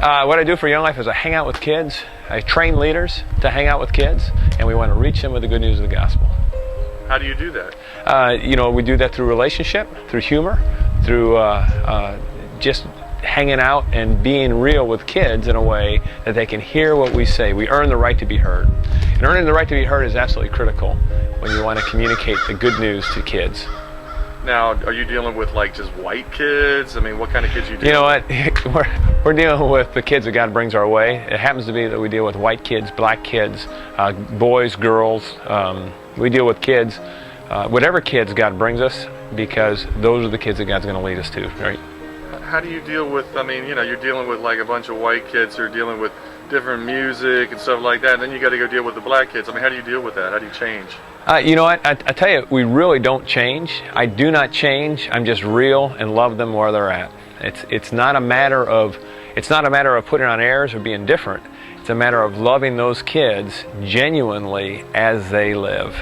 What I do for Young Life is I hang out with kids. I train leaders to hang out with kids, and we want to reach them with the good news of the gospel. How do you do that? We do that through relationship, through humor, through just hanging out and being real with kids in a way that they can hear what we say. We earn the right to be heard. And earning the right to be heard is absolutely critical when you want to communicate the good news to kids. Now, are you dealing with like just white kids? I mean, what kind of kids you deal with? You know what? We're dealing with the kids that God brings our way. It happens to be that we deal with white kids, black kids, boys, girls. We deal with kids, whatever kids God brings us, because those are the kids that God's going to lead us to, right? How do you deal with, I mean, you're dealing with like a bunch of white kids who are dealing with different music and stuff like that, and then you got to go deal with the black kids. I mean, how do you deal with that? How do you change? You know what? I tell you, we really don't change. I do not change. I'm just real and love them where they're at. It's not a matter of putting on airs or being different. It's a matter of loving those kids genuinely as they live.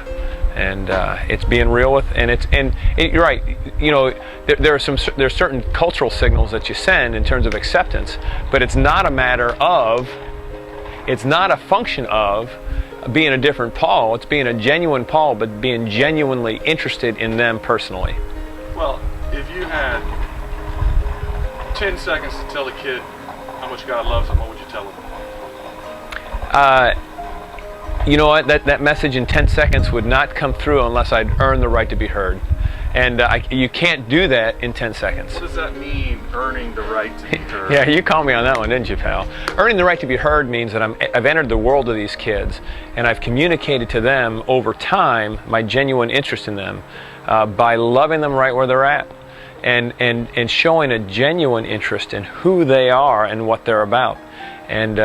And it's being real with, you're right. There's certain cultural signals that you send in terms of acceptance, but it's not a function of being a different Paul. It's being a genuine Paul, but being genuinely interested in them personally. Well, if you had 10 seconds to tell a kid how much God loves them, what would you tell them? You know what? That message in 10 seconds would not come through unless I'd earned the right to be heard. And you can't do that in 10 seconds. What does that mean, earning the right to be heard? Yeah, you called me on that one, didn't you, pal? Earning the right to be heard means that I've entered the world of these kids, and I've communicated to them over time my genuine interest in them by loving them right where they're at, and showing a genuine interest in who they are and what they're about. And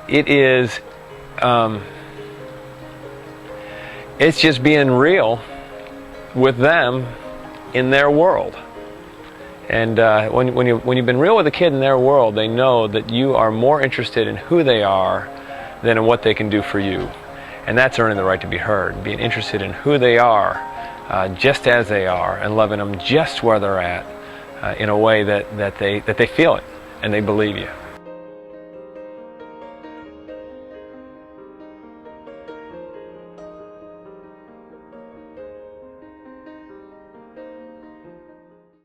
it is... it's just being real with them in their world. And when you've been real with a kid in their world, they know that you are more interested in who they are than in what they can do for you. And that's earning the right to be heard, being interested in who they are, just as they are, and loving them just where they're at, in a way that they feel it and they believe you.